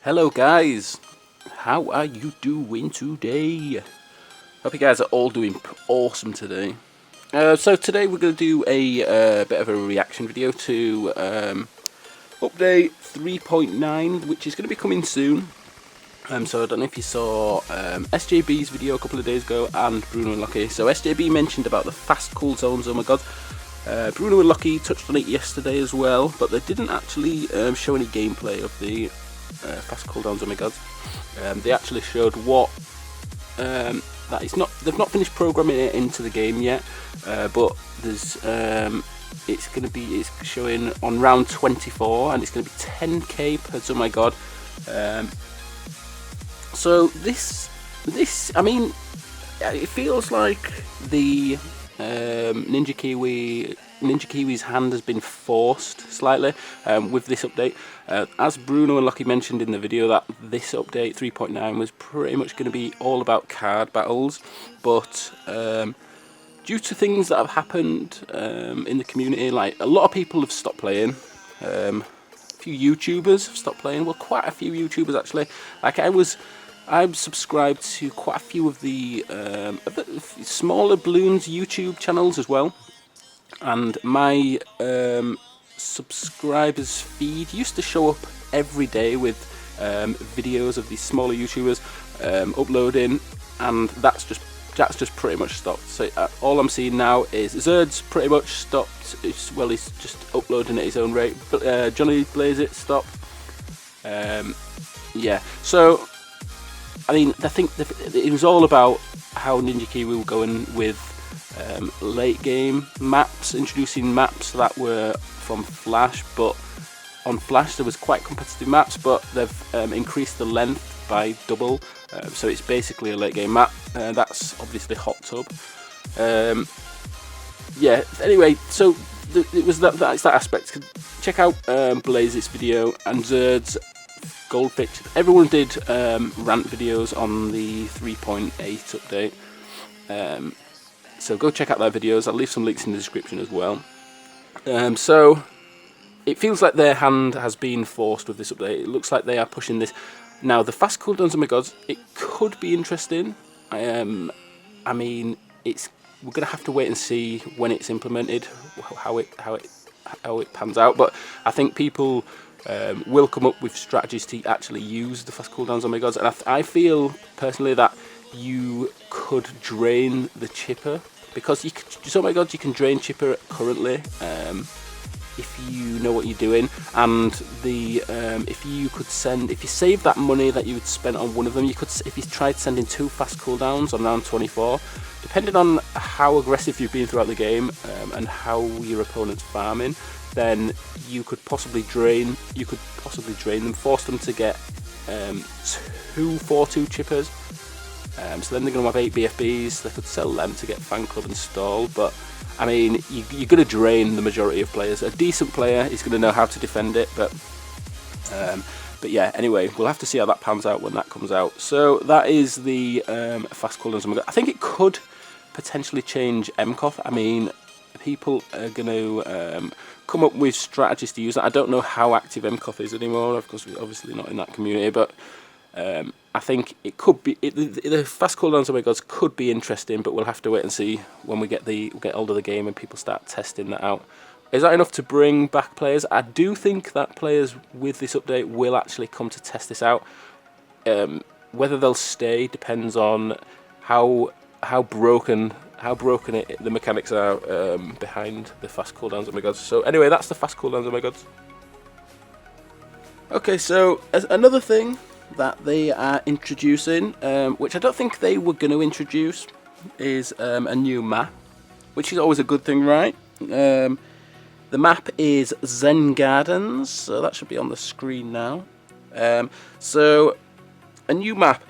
Hello guys, how are you doing today? Hope you guys are all doing awesome today. So today we're going to do a bit of a reaction video to update 3.9, which is going to be coming soon. So I don't know if you saw SJB's video a couple of days ago and Bruno and Lucky. So SJB mentioned about the fast cool zones, oh my god. Bruno and Lucky touched on it yesterday as well, but they didn't actually show any gameplay of the fast cooldowns, oh my god. They actually showed what that it's not. They've not finished programming it into the game yet, but there's it's showing on round 24, and it's going to be 10k per. Oh my god. So this I mean, it feels like the Ninja Kiwi's hand has been forced slightly with this update. As Bruno and Lucky mentioned in the video, that this update 3.9 was pretty much going to be all about card battles, but due to things that have happened in the community, like a lot of people have stopped playing. A few YouTubers have stopped playing. Well, quite a few YouTubers actually. Like I'm subscribed to quite a few of the smaller Bloons YouTube channels as well, and my subscribers feed used to show up every day with videos of these smaller YouTubers uploading, and that's just pretty much stopped. So all I'm seeing now is Zerd's pretty much stopped. He's just uploading at his own rate. But Johnny Blaze it stopped. Yeah, so I mean, I think it was all about how Ninja Kiwi were going with late game maps, introducing maps that were from Flash, but on Flash there was quite competitive maps, but they've increased the length by double, so it's basically a late game map. That's obviously Hot Tub. Yeah, anyway, so it was that's that aspect. Check out Blaze's video and Zerd's Goldfish. Everyone did rant videos on the 3.8 update, so go check out their videos. I'll leave some links in the description as well. So it feels like their hand has been forced with this update. It looks like they are pushing this. Now the fast cooldowns, oh my god, it could be interesting. I mean, we're gonna have to wait and see when it's implemented, how it pans out. But I think people will come up with strategies to actually use the fast cooldowns, oh my god. And I feel personally that you could drain the chipper, because oh my god, you can drain chipper currently if you know what you're doing. And the if you save that money that you would spend on one of them, if you tried sending 2 fast cooldowns on round 24, depending on how aggressive you've been throughout the game and how your opponent's farming, then you could possibly drain them, force them to get 2 4-2 chippers. So then they're going to have 8 BFBs. They could sell them to get Fan Club installed, but I mean, you're going to drain the majority of players. A decent player is going to know how to defend it, but yeah, anyway, we'll have to see how that pans out when that comes out. So that is the fast cooldowns. I think it could potentially change MCOF. I mean, people are going to come up with strategies to use that. I don't know how active MCOF is anymore. Of course, we're obviously not in that community, but I think it could be. The fast cooldowns, oh my god, could be interesting, but we'll have to wait and see when we get hold of the game and people start testing that out. Is that enough to bring back players? I do think that players with this update will actually come to test this out. Whether they'll stay depends on how broken the mechanics are behind the fast cooldowns, oh my god. So anyway, that's the fast cooldowns, oh my god. Okay, so as another thing that they are introducing, which I don't think they were going to introduce, is a new map, which is always a good thing, right? The map is Zen Gardens, so that should be on the screen now. So a new map.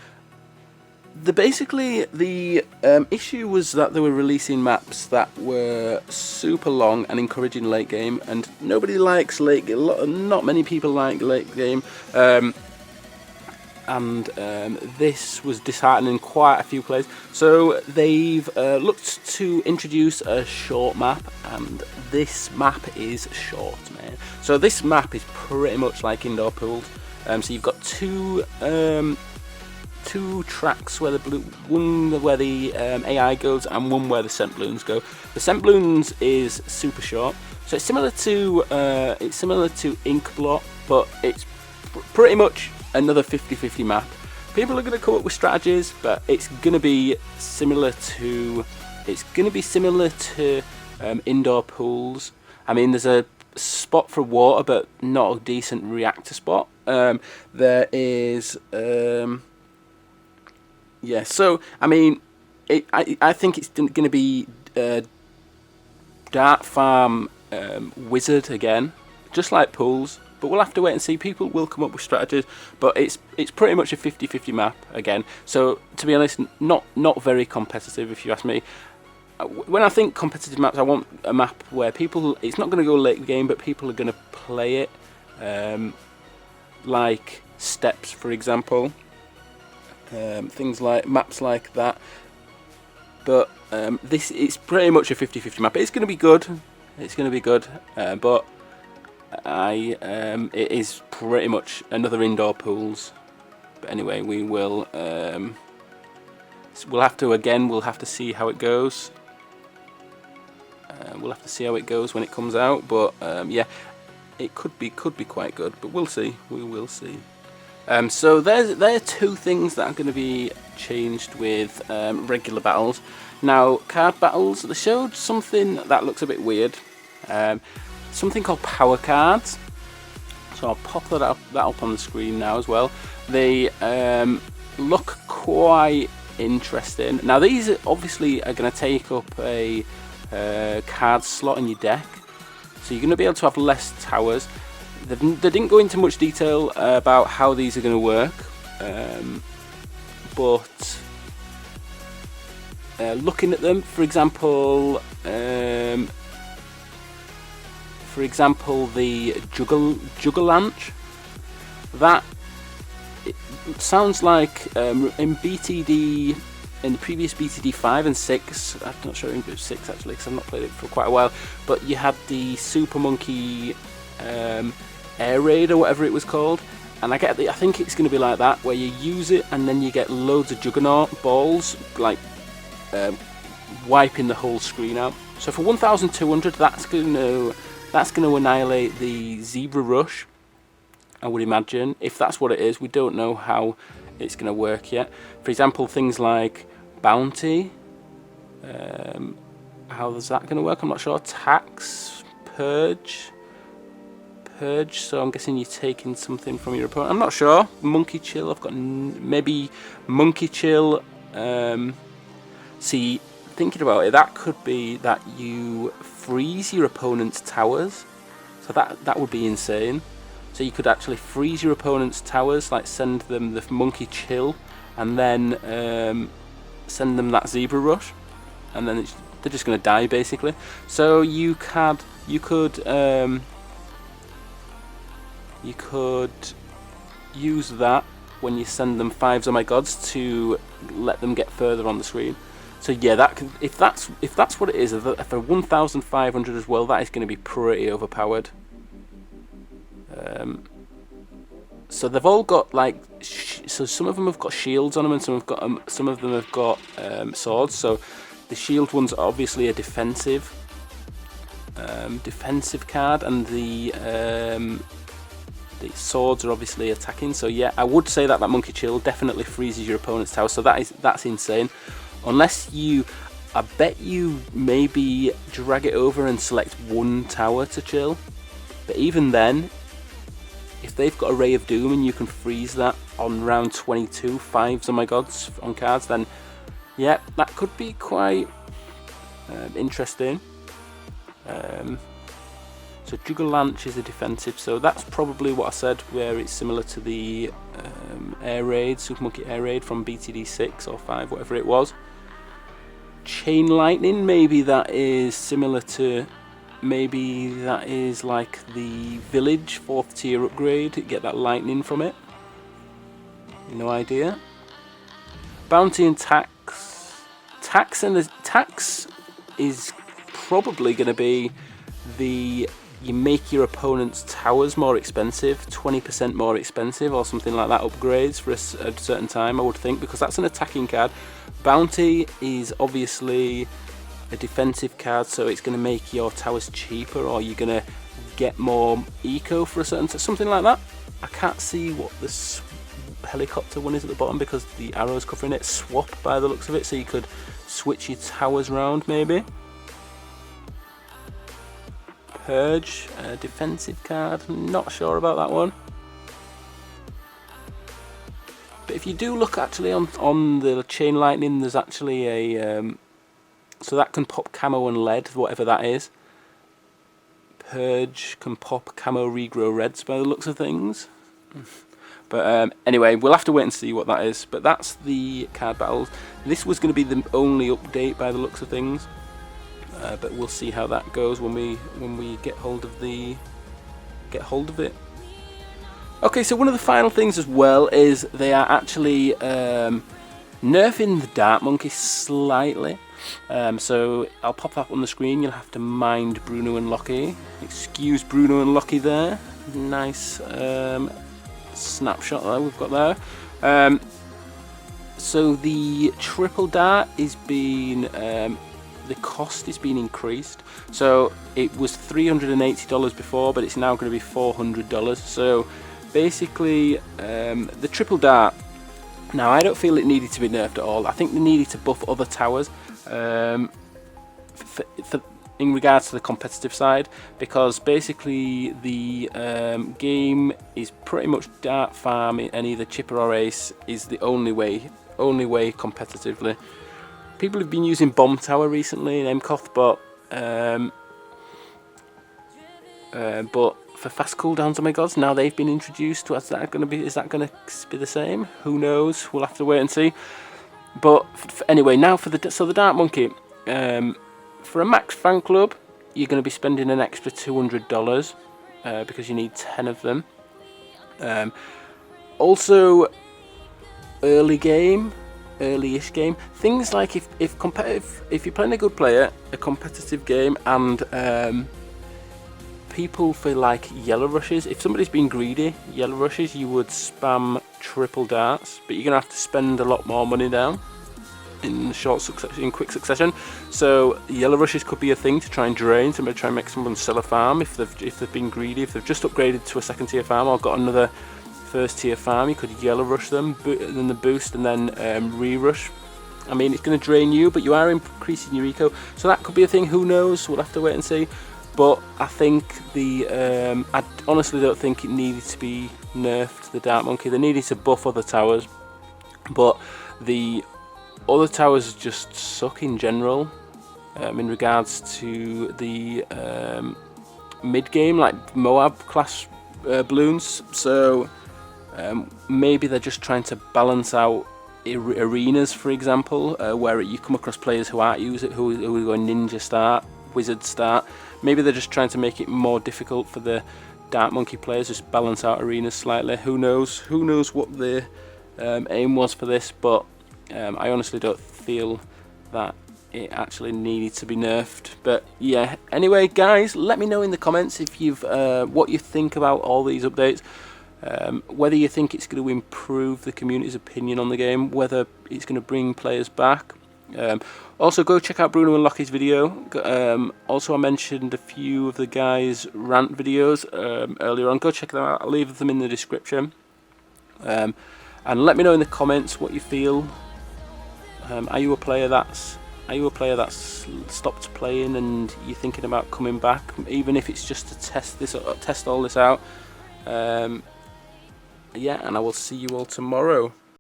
Basically the issue was that they were releasing maps that were super long and encouraging late game, and nobody likes late game. Not many people like late game. And this was disheartening quite a few players. So they've looked to introduce a short map, and this map is short, man. So this map is pretty much like indoor pools. So you've got two tracks where one where the AI goes and one where the Scent Bloons go. The Scent Bloons is super short, so it's similar to Ink Blot, but it's pretty much another 50-50 map. People are going to come up with strategies, but it's going to be similar to indoor pools. I mean, there's a spot for water, but not a decent reactor spot. There is, yeah. So I mean, I think it's going to be Dart Farm Wizard again, just like pools. But we'll have to wait and see. People will come up with strategies, but it's pretty much a 50-50 map again. So to be honest, not very competitive if you ask me. When I think competitive maps, I want a map where people, it's not going to go late game, but people are going to play it, like Steps, for example. Things like maps like that. But it's pretty much a 50-50 map. It's going to be good. It's going to be good, but it is pretty much another indoor pools. But anyway, we'll have to see how it goes. We'll have to see how it goes when it comes out. But yeah, it could be quite good. But we'll see. We will see. So there are two things that are going to be changed with regular battles. Now, card battles, they showed something that looks a bit weird. Something called power cards. So I'll pop that up on the screen now as well. They look quite interesting. Now these obviously are going to take up a card slot in your deck, so you're going to be able to have less towers. They didn't go into much detail about how these are going to work, but looking at them, for example, the Juggalanch, that it sounds like in BTD, in the previous BTD 5 and 6, I'm not sure in 6 actually because I've not played it for quite a while, but you had the Super Monkey Air Raid or whatever it was called, and I think it's going to be like that, where you use it and then you get loads of Juggernaut balls, like wiping the whole screen out. So for 1,200, that's going to annihilate the Zebra Rush, I would imagine. If that's what it is, we don't know how it's going to work yet. For example, things like Bounty, how is that going to work? I'm not sure. Tax, Purge, so I'm guessing you're taking something from your opponent. I'm not sure. Monkey Chill, I've got maybe Monkey Chill. See, thinking about it, that could be that you freeze your opponent's towers, so that would be insane. So you could actually freeze your opponent's towers, like send them the Monkey Chill, and then send them that Zebra Rush, and then they're just going to die basically. So you could use that when you send them 5s, oh my gods, to let them get further on the screen. So yeah, if that's what it is, for 1,500 as well, that is going to be pretty overpowered. So they've all got like, so some of them have got shields on them, and some of them have got swords. So the shield one's obviously a defensive card, and the swords are obviously attacking. So yeah, I would say that Monkey Chill definitely freezes your opponent's tower. So that's insane. Unless I bet you maybe drag it over and select one tower to chill. But even then, if they've got a Ray of Doom and you can freeze that on round 22, 5s, oh my gods, on cards, then yeah, that could be quite interesting. So Juggalanch is a defensive, so that's probably what I said, where it's similar to the Air Raid, Super Monkey Air Raid from BTD 6 or 5, whatever it was. Chain Lightning, maybe that is similar to, maybe that is like the Village 4th tier upgrade, you get that lightning from it. No idea. Bounty and Tax. Tax is probably going to be the you make your opponent's towers more expensive, 20% more expensive or something like that, upgrades for a certain time, I would think, because that's an attacking card. Bounty is obviously a defensive card, so it's going to make your towers cheaper, or you're going to get more eco for a certain something like that. I can't see what this helicopter one is at the bottom because the arrow's covering it. Swap by the looks of it, so you could switch your towers around maybe. Purge, a defensive card, not sure about that one. But if you do look actually on the chain lightning, there's actually a so that can pop camo and lead, whatever that is. Purge can pop camo regrow reds by the looks of things. But anyway, we'll have to wait and see what that is. But that's the card battles. This was going to be the only update by the looks of things. But we'll see how that goes when we get hold of it. Okay, so one of the final things as well is they are actually nerfing the Dart Monkey slightly. So I'll pop that up on the screen. You'll have to mind Bruno and Lockie. Excuse Bruno and Lockie there. Nice snapshot that we've got there. So the triple dart is being the cost is being increased. So it was $380 before, but it's now going to be $400. So basically, the triple dart. Now I don't feel it needed to be nerfed at all. I think they needed to buff other towers in regards to the competitive side, because basically the game is pretty much dart farm, and either chipper or ace is the only way competitively. People have been using bomb tower recently in MCOTH, but for fast cooldowns, oh my god, now they've been introduced. Is that going to be the same? Who knows? We'll have to wait and see. But anyway, now for the Dart Monkey, for a max fan club, you're going to be spending an extra $200 because you need 10 of them. Also, early-ish game, things like if you're playing a good player, a competitive game, and people for like yellow rushes, if somebody's being greedy, yellow rushes, you would spam triple darts, but you're gonna have to spend a lot more money now in quick succession. So yellow rushes could be a thing to try and drain, to try and make someone sell a farm if they've been greedy, if they've just upgraded to a second tier farm or got another first tier farm. You could yellow rush them, and then the boost, and then re-rush. I mean, it's going to drain you, but you are increasing your eco, so that could be a thing. Who knows? We'll have to wait and see. But I think I honestly don't think it needed to be nerfed, the Dart Monkey. They needed to buff other towers, but the other towers just suck in general in regards to the mid game, like Moab class Bloons. So maybe they're just trying to balance out arenas, for example, where you come across players who aren't who are going ninja start, wizard start. Maybe they're just trying to make it more difficult for the Dart Monkey players, just balance out arenas slightly. Who knows? Who knows what the aim was for this? But I honestly don't feel that it actually needed to be nerfed. But yeah, anyway guys, let me know in the comments if you've what you think about all these updates, whether you think it's going to improve the community's opinion on the game, whether it's going to bring players back. Also go check out Bruno and Lockie's video. Also I mentioned a few of the guys' rant videos earlier on. Go check them out, I'll leave them in the description. And let me know in the comments what you feel. Are you a player that's stopped playing and you're thinking about coming back, even if it's just to test all this out? Yeah, and I will see you all tomorrow.